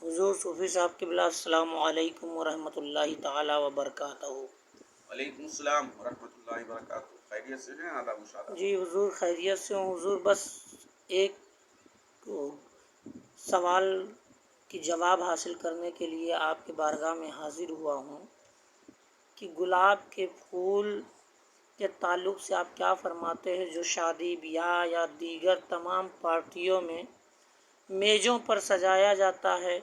حضور صوفی صاحب قبلہ السلام علیکم ورحمۃ اللہ تعالی وبرکاتہ۔ وعلیکم السلام ورحمۃ اللہ وبرکاتہ۔ خیریت سے ہیں آداب و شاداب؟ جی حضور خیریت سے ہوں حضور، بس ایک سوال کی جواب حاصل کرنے کے لیے آپ کے بارگاہ میں حاضر ہوا ہوں کہ گلاب کے پھول کے تعلق سے آپ کیا فرماتے ہیں جو شادی بیاہ یا دیگر تمام پارٹیوں میں میزوں پر سجایا جاتا ہے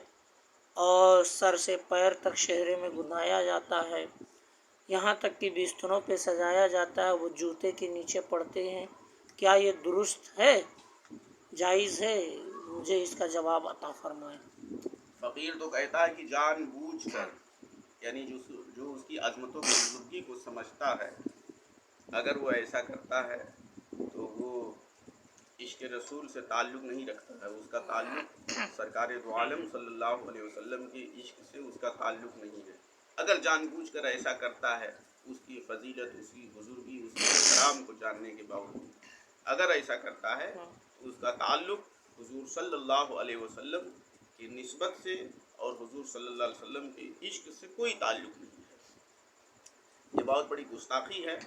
اور سر سے پیر تک شہرے میں گندایا جاتا ہے، یہاں تک کہ بستروں پہ سجایا جاتا ہے، وہ جوتے کے نیچے پڑتے ہیں، کیا یہ درست ہے، جائز ہے؟ مجھے اس کا جواب عطا فرمائیں۔ فقیر تو کہتا ہے کہ جان بوجھ کر، یعنی جو اس کی عظمت و بزرگی کو سمجھتا ہے، اگر وہ ایسا کرتا ہے تو وہ عشق رسول سے تعلق نہیں رکھتا ہے، اس کا تعلق سرکار دو عالم صلی اللہ علیہ وسلم کے عشق سے اس کا تعلق نہیں ہے۔ اگر جان بوجھ کر ایسا کرتا ہے، اس کی فضیلت، اس کی بزرگی، اس کے احترام کو جاننے کے باوجود اگر ایسا کرتا ہے تو اس کا تعلق حضور صلی اللہ علیہ وسلم کی نسبت سے اور حضور صلی اللہ علیہ وسلم کے عشق سے کوئی تعلق نہیں ہے۔ یہ بہت بڑی گستاخی ہے،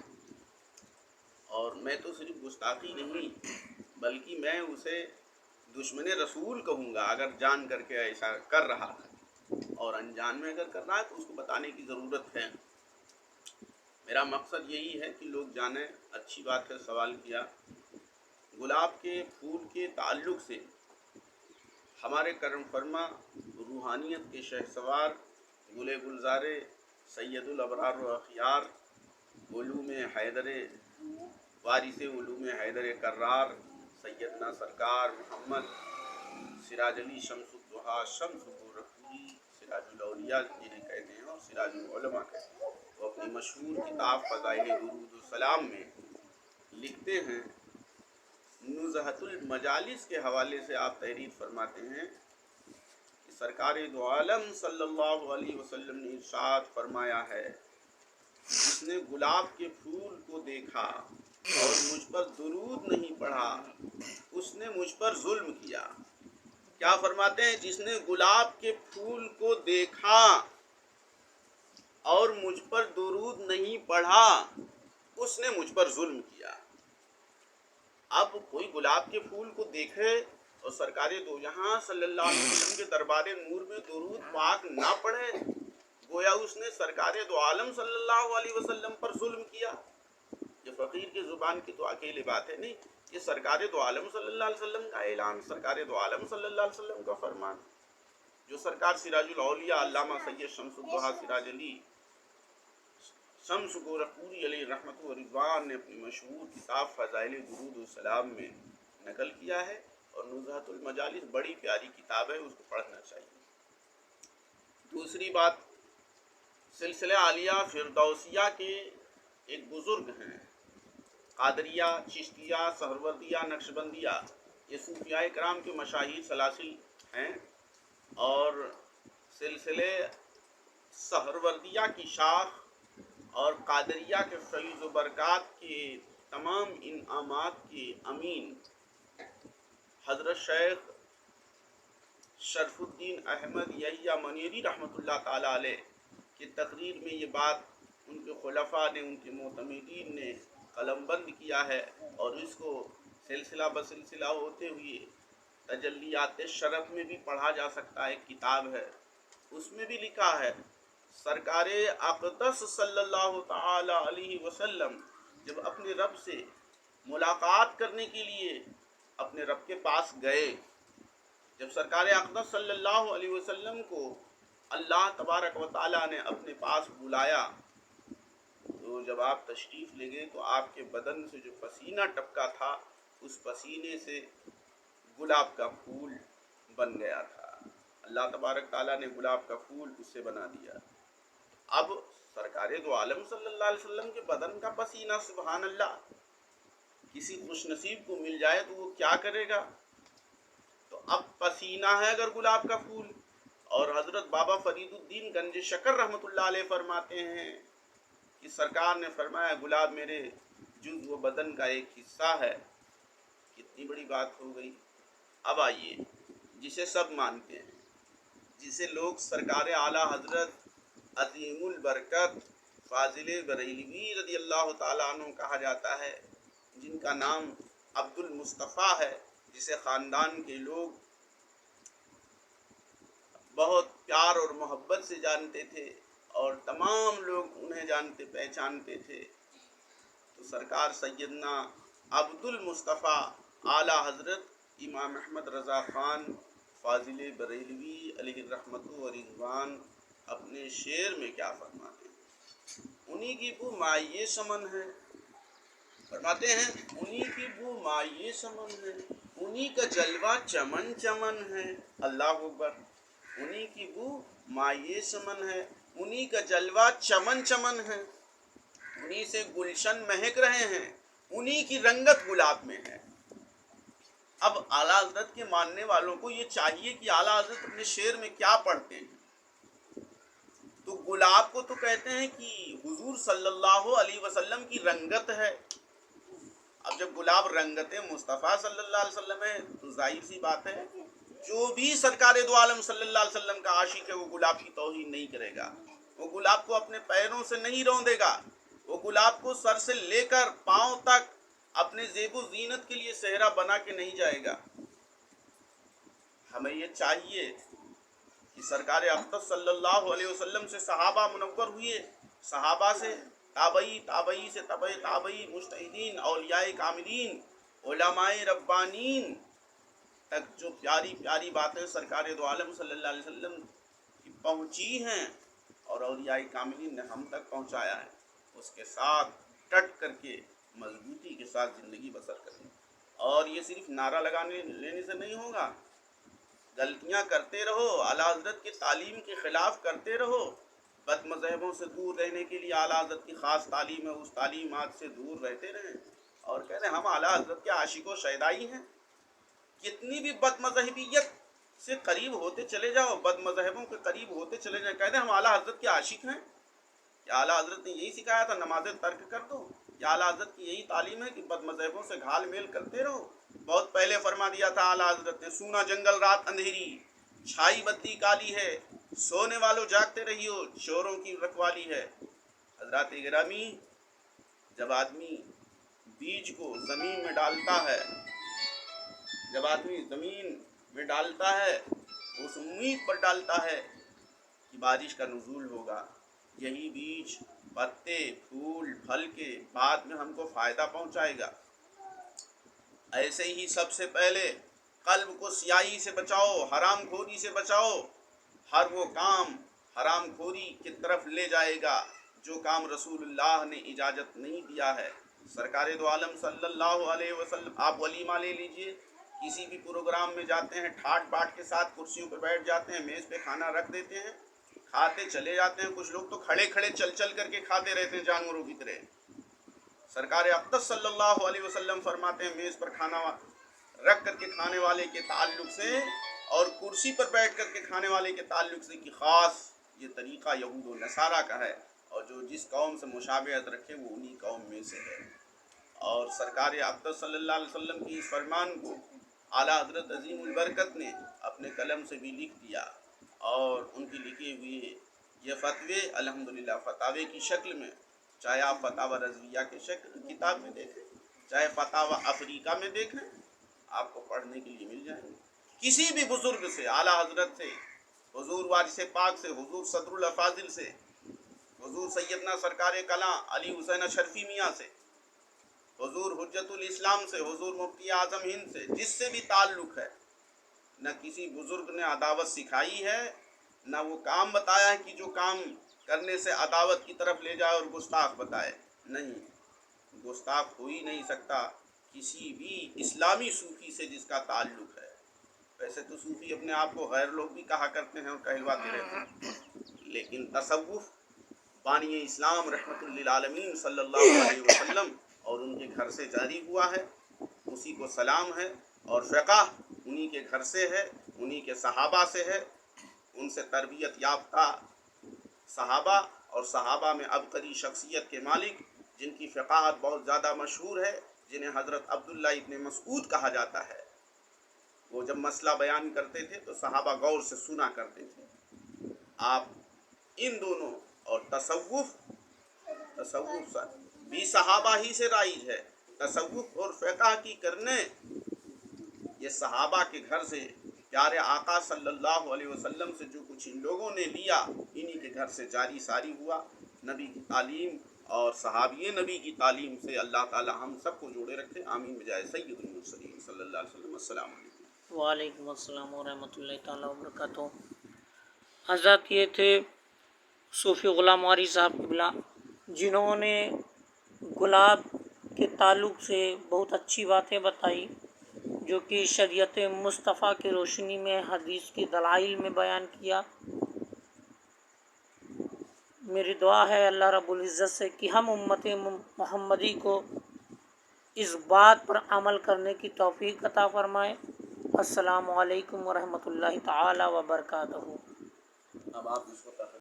اور میں تو صرف گستاخی نہیں بلکہ میں اسے دشمن رسول کہوں گا اگر جان کر کے ایسا کر رہا ہے، اور انجان میں اگر کر رہا ہے تو اس کو بتانے کی ضرورت ہے۔ میرا مقصد یہی ہے کہ لوگ جانیں۔ اچھی بات ہے سوال کیا۔ گلاب کے پھول کے تعلق سے ہمارے کرم فرما روحانیت کے شہسوار گل گلزار سید الابرار و اخیار علوم حیدر وارث علوم حیدر کرار سیدنا سرکار محمد سراج علی شمس الضحیٰ شمس الرحوی سراج الاولیاء جنہیں کہتے ہیں اور سراج العلماء کہتے ہیں، وہ اپنی مشہور کتاب فضائل درود السلام میں لکھتے ہیں، نزہۃ المجالس کے حوالے سے آپ تحریر فرماتے ہیں کہ سرکار دو عالم صلی اللہ علیہ وسلم نے ارشاد فرمایا ہے، جس نے گلاب کے پھول کو دیکھا اور مجھ پر درود نہیں پڑھا اس نے مجھ پر ظلم کیا۔ کیا فرماتے ہیں؟ جس نے گلاب کے پھول کو دیکھا اور مجھ پر درود نہیں پڑھا اس نے مجھ پر ظلم کیا۔ اب کوئی گلاب کے پھول کو دیکھے اور سرکار دو جہاں صلی اللہ علیہ وسلم کے دربار نور میں درود پاک نہ پڑھے، گویا اس نے سرکار دو عالم صلی اللہ علیہ وسلم پر ظلم کیا۔ یہ فقیر کی زبان کی تو اکیلی بات ہے نہیں، یہ سرکار دو عالم صلی اللہ علیہ وسلم کا اعلان، سرکار دو عالم صلی اللہ علیہ وسلم کا فرمان، جو سرکار سراج الاولیاء علامہ سید شمس الضحیٰ سراج علی شمس گورکھپوری علیہ رحمت و رضوان نے اپنی مشہور کتاب فضائل درود السلام میں نقل کیا ہے، اور نزہۃ المجالس بڑی پیاری کتاب ہے، اس کو پڑھنا چاہیے۔ دوسری بات، سلسلہ عالیہ فردوسیہ کے ایک بزرگ ہیں، قادریہ، چشتیہ، سہروردیہ، نقشبندیہ، یہ صوفیاء کرام کے مشاہیر سلاسل ہیں، اور سلسلے سہروردیہ کی شاخ اور قادریہ کے فیض و برکات کے تمام انعامات کے امین حضرت شیخ شرف الدین احمد یحییٰ منیری رحمۃ اللہ تعالیٰ علیہ کی تقریر میں یہ بات ان کے خلفاء نے، ان کے معتمدین نے قلم بند کیا ہے، اور اس کو سلسلہ بسلسلہ ہوتے ہوئے تجلیات شرف میں بھی پڑھا جا سکتا ہے۔ ایک کتاب ہے، اس میں بھی لکھا ہے، سرکار اقدس صلی اللہ تعالی علیہ وسلم جب اپنے رب سے ملاقات کرنے کے لیے اپنے رب کے پاس گئے، جب سرکار اقدس صلی اللہ علیہ وسلم کو اللہ تبارک و تعالیٰ نے اپنے پاس بلایا، تو جب آپ تشریف لے گئے تو آپ کے بدن سے جو پسینہ ٹپکا تھا، اس پسینے سے گلاب کا پھول بن گیا تھا۔ اللہ تبارک تعالیٰ نے گلاب کا پھول اس سے بنا دیا۔ اب سرکار دو عالم صلی اللہ علیہ وسلم کے بدن کا پسینہ، سبحان اللہ، کسی خوش نصیب کو مل جائے تو وہ کیا کرے گا؟ تو اب پسینہ ہے اگر گلاب کا پھول، اور حضرت بابا فرید الدین گنج شکر رحمۃ اللہ علیہ فرماتے ہیں کہ سرکار نے فرمایا گلاب میرے جزو و بدن کا ایک حصہ ہے۔ کتنی بڑی بات ہو گئی۔ اب آئیے، جسے سب مانتے ہیں، جسے لوگ سرکار اعلیٰ حضرت عظیم البرکت فاضل بریلوی رضی اللہ تعالیٰ عنہ کہا جاتا ہے، جن کا نام عبد المصطفیٰ ہے، جسے خاندان کے لوگ بہت پیار اور محبت سے جانتے تھے اور تمام لوگ انہیں جانتے پہچانتے تھے، تو سرکار سیدنا عبد المصطفیٰ اعلیٰ حضرت امام احمد رضا خان فاضل بریلوی علیہ الرحمت و رضوان اپنے شعر میں کیا فرماتے ہیں؟ انہی کی بو مائے سمن ہے، فرماتے ہیں انہی کی بو مائے سمن ہے، انہی کا جلوہ چمن چمن ہے، اللہ اکبر، انہی کی بو مائے سمن ہے، انہی کا جلوہ چمن چمن ہے، انہی سے گلشن مہک رہے ہیں، انہی کی رنگت گلاب میں ہے۔ اب اعلیٰ حضرت کے ماننے والوں کو یہ چاہیے کہ اعلیٰ حضرت اپنے شعر میں کیا پڑھتے ہیں، تو گلاب کو تو کہتے ہیں کہ حضور صلی اللہ علیہ وسلم کی رنگت ہے۔ اب جب گلاب رنگت مصطفیٰ صلی اللہ علیہ وسلم ہے تو ظاہر سی بات ہے جو بھی سرکار دو عالم صلی اللہ علیہ وسلم کا عاشق ہے وہ گلاب کی توہین نہیں کرے گا، وہ گلاب کو اپنے پیروں سے نہیں روندے گا، وہ گلاب کو سر سے لے کر پاؤں تک اپنے زیب و زینت کے لیے صحرا بنا کے نہیں جائے گا۔ ہمیں یہ چاہیے کہ سرکار اقدس صلی اللہ علیہ وسلم سے صحابہ منور ہوئے، صحابہ سے تابعی، تابعی سے تبع تابعی، مجتہدین، اولیاء کاملین، علماء ربانین تک جو پیاری پیاری باتیں سرکار دو عالم صلی اللہ علیہ وسلم کی پہنچی ہیں اور اولیاء کاملین نے ہم تک پہنچایا ہے، اس کے ساتھ ڈٹ کر کے مضبوطی کے ساتھ زندگی بسر کریں۔ اور یہ صرف نعرہ لگانے لینے سے نہیں ہوگا، غلطیاں کرتے رہو، اعلیٰ حضرت کی تعلیم کے خلاف کرتے رہو، بد مذہبوں سے دور رہنے کے لیے اعلیٰ حضرت کی خاص تعلیم ہے، اس تعلیمات سے دور رہتے رہیں اور کہتے ہیں ہم اعلیٰ حضرت کے عاشق و شیدائی ہیں۔ کتنی بھی بد مذہبیت سے قریب ہوتے چلے جاؤ، بد مذہبوں کے قریب ہوتے چلے جائیں، کہتے ہیں ہم اعلیٰ حضرت کے عاشق ہیں۔ کیا اعلیٰ حضرت نے یہی سکھایا تھا نمازیں ترک کر دو؟ کیا اعلیٰ حضرت کی یہی تعلیم ہے کہ بد مذہبوں سے گھال میل کرتے رہو؟ بہت پہلے فرما دیا تھا اعلیٰ حضرت نے، سونا جنگل رات اندھیری، چھائی بتی کالی ہے، سونے والوں جاگتے رہیو، چوروں کی رکھوالی ہے۔ حضرات گرامی، جب آدمی بیج کو زمین میں ڈالتا ہے، جب آدمی زمین میں ڈالتا ہے اس امید پر ڈالتا ہے کہ بارش کا نزول ہوگا، یہی بیج پتے پھول پھل کے بعد میں ہم کو فائدہ پہنچائے گا۔ ایسے ہی سب سے پہلے قلب کو سیاہی سے بچاؤ، حرام خوری سے بچاؤ۔ ہر وہ کام حرام خوری کی طرف لے جائے گا جو کام رسول اللہ نے اجازت نہیں دیا ہے۔ سرکار دو عالم صلی اللہ علیہ وسلم، آپ ولیمہ لے لیجئے، کسی بھی پروگرام میں جاتے ہیں ٹھاٹ باٹ کے ساتھ کرسیوں پہ بیٹھ جاتے ہیں، میز پہ کھانا رکھ دیتے ہیں، کھاتے چلے جاتے ہیں، کچھ لوگ تو کھڑے کھڑے چل چل کر کے کھاتے رہتے ہیں جانوروں کی طرح۔ سرکار اقدس صلی اللہ علیہ وسلم فرماتے ہیں میز پر کھانا رکھ کر کے کھانے والے کے تعلق سے اور کرسی پر بیٹھ کر کے کھانے والے کے تعلق سے کہ خاص یہ طریقہ یہود و نصارہ کا ہے، اور جو جس قوم سے مشابہت رکھے وہ انہی قوم میں سے ہے۔ اور سرکار اقدس صلی اللہ علیہ وسلم کی اس فرمان کو اعلیٰ حضرت عظیم البرکت نے اپنے قلم سے بھی لکھ دیا، اور ان کی لکھے ہوئے یہ فتوے الحمدللہ فتاوے کی شکل میں، چاہے آپ فتاوی رضویہ کے شکل کتاب میں دیکھیں، چاہے فتاوی افریقہ میں دیکھیں، آپ کو پڑھنے کے لیے مل جائیں گے۔ کسی بھی بزرگ سے، اعلیٰ حضرت سے، حضور وارث پاک سے، حضور صدر الافاضل سے، حضور سیدنا سرکار کلاں علی حسین اشرفی میاں سے، حضور حجت الاسلام سے، حضور مفتی اعظم ہند سے، جس سے بھی تعلق ہے، نہ کسی بزرگ نے عداوت سکھائی ہے، نہ وہ کام بتایا ہے کہ جو کام کرنے سے عداوت کی طرف لے جائے اور گستاخ بتائے، نہیں، گستاخ ہو ہی نہیں سکتا کسی بھی اسلامی صوفی سے جس کا تعلق ہے۔ ویسے تو صوفی اپنے آپ کو غیر لوگ بھی کہا کرتے ہیں اور کہلواتے رہتے ہیں، لیکن تصوف بانی اسلام رحمت للعالمین صلی اللہ علیہ وسلم اور ان کے گھر سے جاری ہوا ہے، اسی کو سلام ہے، اور فقہ انہی کے گھر سے ہے، انہی کے صحابہ سے ہے، ان سے تربیت یافتہ صحابہ اور صحابہ میں ابقری شخصیت کے مالک جن کی فقاہت بہت زیادہ مشہور ہے، جنہیں حضرت عبداللہ ابن مسعود کہا جاتا ہے، وہ جب مسئلہ بیان کرتے تھے تو صحابہ غور سے سنا کرتے تھے. آپ ان دونوں اور تصوف بھی صحابہ ہی سے رائج ہے. تصوف اور فقہ کی کرنے یہ صحابہ کے گھر سے پیارے آقا صلی اللہ علیہ وسلم سے جو کچھ ان لوگوں نے لیا انہی کے گھر سے جاری ساری ہوا. نبی کی تعلیم اور صحابی نبی کی تعلیم سے اللہ تعالی ہم سب کو جوڑے رکھے. آمین بجائے سید المرسلین صلی اللہ علیہ وسلم. السلام علیکم. وعلیکم السلام ورحمۃ اللہ تعالیٰ وبرکاتہ. حضرت یہ تھے صوفی غلام واری صاحب قبلہ، جنہوں نے گلاب کے تعلق سے بہت اچھی باتیں بتائی، جو کہ شریعت مصطفیٰ کی روشنی میں حدیث کی دلائل میں بیان کیا. میری دعا ہے اللہ رب العزت سے کہ ہم امت محمدی کو اس بات پر عمل کرنے کی توفیق عطا فرمائے. السلام علیکم ورحمۃ اللہ تعالی وبرکاتہ. اب آپ اس کو